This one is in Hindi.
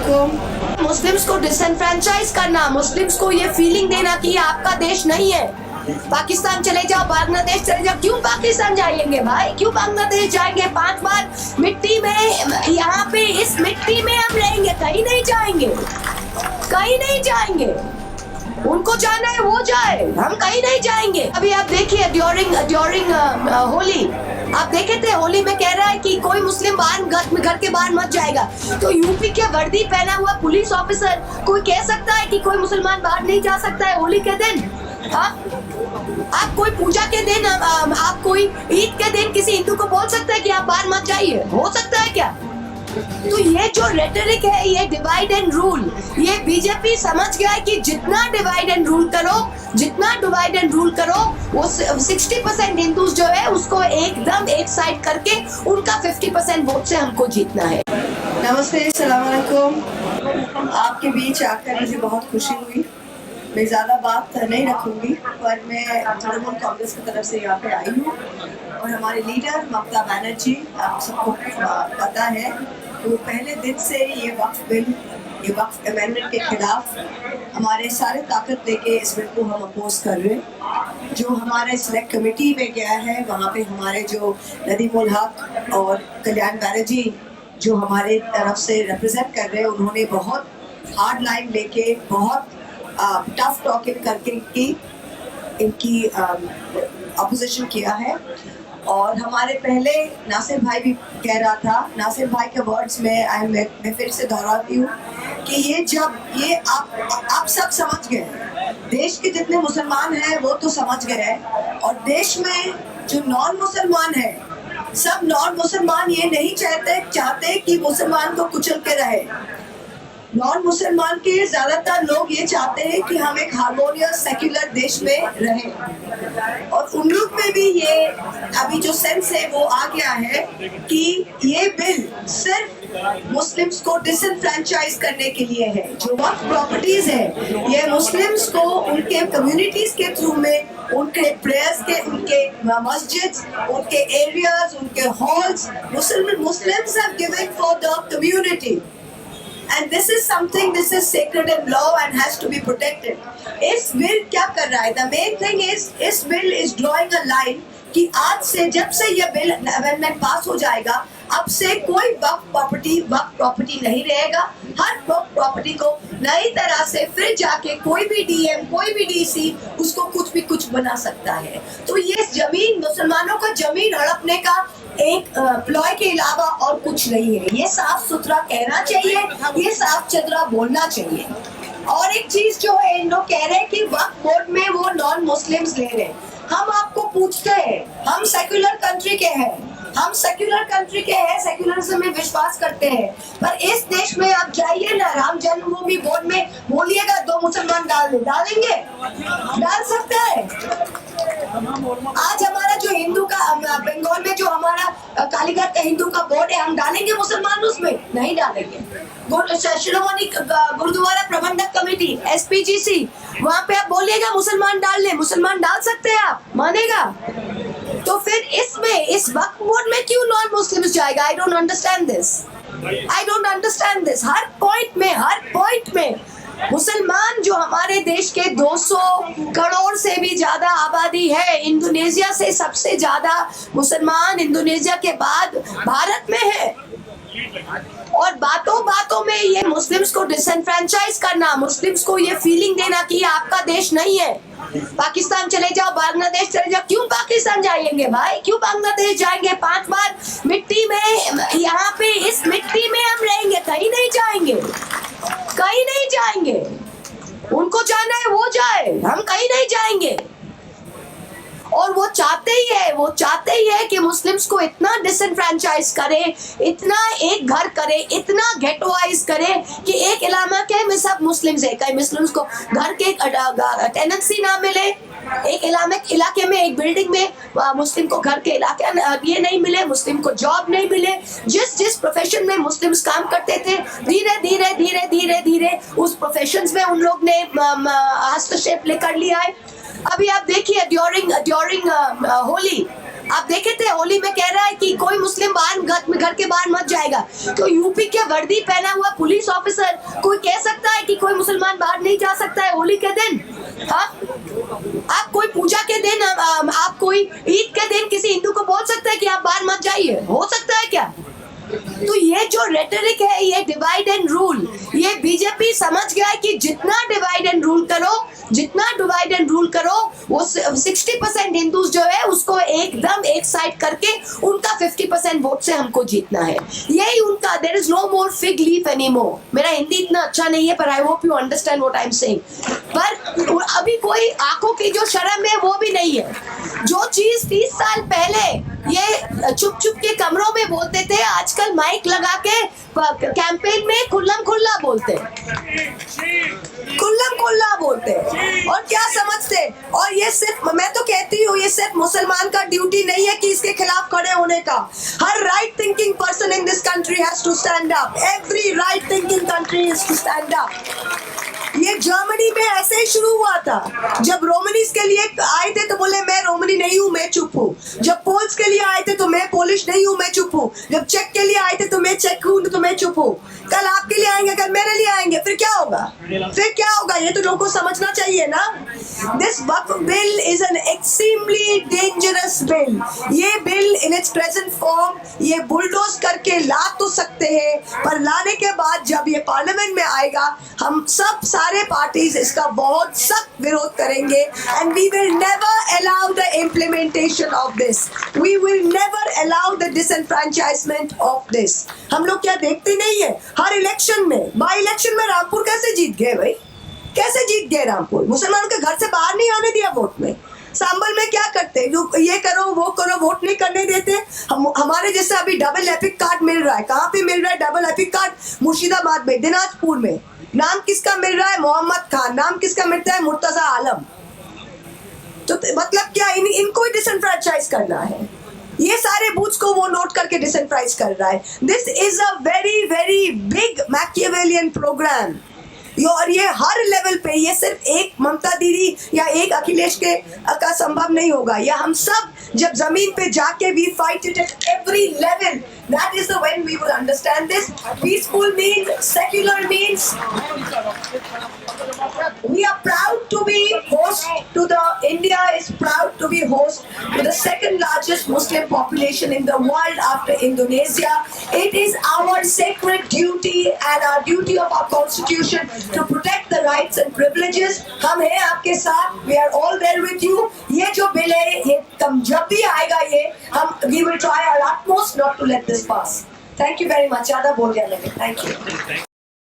अस्सलामुअलैकुम। मुस्लिम्स को डिसएनफ्रेंचाइज करना, मुस्लिम्स को ये फीलिंग देना कि ये आपका देश नहीं है, पाकिस्तान चले जाओ, बांग्लादेश चले जाओ। क्यों पाकिस्तान जाएंगे भाई, क्यों बांग्लादेश जाएंगे? 5 बार मिट्टी में, यहाँ पे इस मिट्टी में हम रहेंगे, कहीं नहीं जाएंगे, कहीं नहीं जाएंगे। उनको जाना है वो जाए, हम कहीं नहीं जाएंगे। अभी आप देखिए ड्यूरिंग होली, आप देखे थे होली में कह रहा है कि कोई मुस्लिम बाहर घर के बाहर मत जाएगा। तो यूपी के वर्दी पहना हुआ पुलिस ऑफिसर कोई कह सकता है कि कोई मुसलमान बाहर नहीं जा सकता है होली के दिन? आप कोई पूजा के दिन, आप कोई ईद के दिन किसी हिंदू को बोल सकते हैं कि आप बाहर मत जाइए? हो सकता है क्या? तो ये जो रेटरिक है, ये डिवाइड एंड रूल, ये बीजेपी समझ गया है कि जितना डिवाइड एंड रूल करो वो 60% हिंदूज जो है उसको एकदम एक साइड करके उनका 50% वोट से हमको जीतना है। नमस्ते, सलाम अलैकुम। आपके बीच आकर मुझे बहुत खुशी हुई। मैं ज़्यादा बात नहीं रखूंगी, पर मैं तृणमूल कांग्रेस की तरफ से यहाँ पे आई हूँ और हमारे लीडर ममता बनर्जी, आप सबको पता है, वो पहले दिन से ये वक्फ बिल, ये वक्फ अमेंडमेंट के खिलाफ हमारे सारे ताकत लेके इस बिल को हम अपोज कर रहे हैं। जो हमारे सिलेक्ट कमेटी में गया है, वहाँ पे हमारे जो नदीम उल हक और कल्याण बैनर्जी जो हमारे तरफ से रिप्रेजेंट कर रहे हैं, उन्होंने बहुत हार्ड लाइन लेके, बहुत टफ टॉकिंग करके इनकी अपोजिशन किया है। और हमारे पहले नासिर भाई भी कह रहा था, नासिर भाई के वर्ड्स में मैं फिर से दोहराती हूँ कि ये आप सब समझ गए, देश के जितने मुसलमान हैं वो तो समझ गए हैं, और देश में जो नॉन मुसलमान है, सब नॉन मुसलमान ये नहीं चाहते कि मुसलमान को कुचल के रहे। नॉन मुसलमान के ज्यादातर लोग ये चाहते हैं कि हम एक हार्मोनियस सेक्युलर देश में रहें, और उन लोग में भी ये अभी जो सेंस है वो आ गया है कि ये बिल सिर्फ मुस्लिम्स को डिसएनफ्रेंचाइज करने के लिए है। जो वक्फ प्रॉपर्टीज है, ये मुस्लिम्स को उनके कम्युनिटीज के थ्रू में, उनके प्रेयर्स के, उनके मस्जिद, उनके एरियाज, उनके halls, Muslims have given for the community. And this is something, this is sacred in law and has to be protected. इस बिल क्या कर रहा है? The main thing is, इस bill is drawing a line कि आज से, जब से ये बिल अमेंडमेंट पास हो जाएगा, अब से कोई वक्फ प्रॉपर्टी नहीं रहेगा। हर वक्फ प्रॉपर्टी को नई तरह से फिर जाके कोई भी डीएम, कोई भी डीसी उसको कुछ बना सकता है। तो ये जमीन, मुसलमानों का जमीन हड़पने का एक प्लॉय के अलावा और कुछ नहीं है। ये साफ सुथरा कहना चाहिए, ये साफ सुथरा बोलना चाहिए। और एक चीज जो है, इन लोग कह रहे हैं कि वक्फ बोर्ड में वो नॉन मुस्लिम्स ले रहे। हम आपको पूछते हैं, हम सेक्युलर कंट्री के हैं, सेक्युलरिज्म में विश्वास करते हैं, पर इस देश में आप जाइए ना, राम जन्मभूमि बोर्ड में बोलिएगा 2 मुसलमान डालेंगे, डाल सकते हैं। आज हमारा जो हिंदू का, बंगाल में जो हमारा कालीघाट का हिंदू का बोर्ड है, हम डालेंगे मुसलमान उसमें? नहीं डालेंगे। शिरोमणि गुरुद्वारा प्रबंधक कमेटी, SPGC, वहाँ पे आप बोलिएगा मुसलमान डाल ले, मुसलमान डाल सकते हैं, आप मानेगा? तो फिर इसमें, इस वक्फ बोर्ड में क्यों नॉन मुस्लिम्स जाएगा? I don't understand this. Her point में मुसलमान, जो हमारे देश के 200 करोड़ से भी ज्यादा आबादी है, इंडोनेशिया से सबसे ज्यादा मुसलमान इंडोनेशिया के बाद भारत में है, और बातों में ये मुस्लिम्स को डिसएनफ्रेंचाइज करना, मुस्लिम्स को ये फीलिंग देना कि ये आपका देश नहीं है, पाकिस्तान चले जाओ, बांग्लादेश चले जाओ। क्यों पाकिस्तान जाएंगे भाई, क्यों बांग्लादेश जाएंगे? 5 बार मिट्टी में, यहाँ पे इस मिट्टी में हम रहेंगे, कहीं नहीं जाएंगे, कहीं नहीं जाएंगे। उनको जाना है वो जाए, हम कहीं नहीं जाएंगे। और वो चाहते ही है कि मुस्लिम्स को इतना डिसएनफ्रेंचाइज करे, इतना एक घर करे, इतना गेटोवाइज करे कि एक इलाके में सब मुस्लिम्स है, कहीं मुस्लिम्स को घर के टेनेंसी ना मिले, एक इलाके में, एक बिल्डिंग में मुस्लिम को घर के इलाके ये नहीं मिले, मुस्लिम को जॉब नहीं मिले। जिस प्रोफेशन में मुस्लिम्स काम करते थे, धीरे धीरे उस प्रोफेशंस में उन लोग ने हस्तक्षेप लेकर लिया है। अभी आप देखिए ड्यूरिंग होली, आप देखे थे होली में कह रहा है कि कोई मुस्लिम बाहर घर के बाहर मत जाएगा, तो यूपी के वर्दी पहना हुआ पुलिस ऑफिसर कोई कह सकता है कि कोई मुसलमान बाहर नहीं जा सकता है होली के दिन? हाँ, आप कोई पूजा के दिन, आप कोई ईद के दिन किसी हिंदू को बोल सकते हैं कि आप बाहर मत जाइए? हो सकता है क्या? तो ये जो रेटरिक है, ये डिवाइड एंड रूल, ये बीजेपी समझ गया है कि जितना डिवाइड एंड रूल करो वो 60% हिंदूज जो है उसको एकदम एक साइड करके उनका 50% वोट से हमको जीतना है। यही उनका, there is no more fig leaf anymore. मेरा हिंदी इतना अच्छा नहीं है पर I hope you understand what I am saying. पर अभी कोई आंखों की जो शर्म है वो भी नहीं है। जो चीज 30 साल पहले ये चुप चुप के कमरों में बोलते थे, आजकल माइक लगा के कैंपेन में खुल्लम खुल्ला बोलते, और क्या समझते। और ये सिर्फ, मैं तो कहती हूँ, ये सिर्फ मुसलमान का ड्यूटी नहीं है कि इसके खिलाफ खड़े होने का। हर right thinking person in this country has to stand up. Every right thinking country is to stand up. ये जर्मनी में ऐसे ही शुरू हुआ था। जब रोमनीज के लिए आए थे तो बोले मैं रोमनी नहीं हूँ, मैं चुप हूँ। जब पोल्स के लिए आए थे तो मैं पोलिश नहीं हूँ, मैं चुप हूँ। जब चेक के लिए आए थे तो मैं चेक हूँ, तो मैं चुप हूँ। कल आपके लिए आएंगे, कल मेरे लिए आएंगे, फिर क्या होगा? ये तो लोगों को समझना चाहिए ना। This Waqf bill is an extremely dangerous bill. ये bill in its present form ये बुलडोज करके ला तो सकते हैं, पर लाने के बाद जब ये पार्लियामेंट में आएगा, हम सब सारे पार्टीज इसका बहुत सख्त विरोध करेंगे। And we will never allow the implementation of this. We will never allow the disenfranchisement of this. हम लोग क्या देखते नहीं है, हर इलेक्शन में, बाई इलेक्शन में रामपुर कैसे जीत गए भाई? कैसे जीत गए रामपुर? मुसलमानों के घर से बाहर नहीं आने दिया वोट में। सांबल में क्या करते, ये करो वो करो, वोट नहीं करने देते। हमारे जैसे अभी डबल एपिक कार्ड मिल रहा है। कहाँ पे मिल रहा है डबल एपिक कार्ड? मुर्शिदाबाद में, दिनाजपुर में। नाम किसका मिल रहा है? मोहम्मद खान। नाम किसका मिलता है? मुर्तजा आलम। तो मतलब क्या, इनको ही डिसएनफ्रेंचाइज करना है? ये सारे बूथ्स को वो नोट करके डिसएनफ्रेंचाइज कर रहा है। This is a very very big Machiavellian program. और ये हर लेवल पे, ये सिर्फ एक ममता दीदी या एक अखिलेश के का संभव नहीं होगा। ये हम सब जब जमीन पे जाके we fight it at every level, that is the when we will understand this. Peaceful means, secular means, we are proud to be host to the, India is proud to be host to the second largest Muslim population in the world after Indonesia. It is our sacred duty and our duty of our constitution to protect the rights and privileges. हम हैं आपके साथ, we are all there with you. ये जो बिल है, ये जब भी आएगा, ये हम we will try our utmost not to let this pass. Thank you very much. ज़्यादा बोल गया मैंने. Thank you.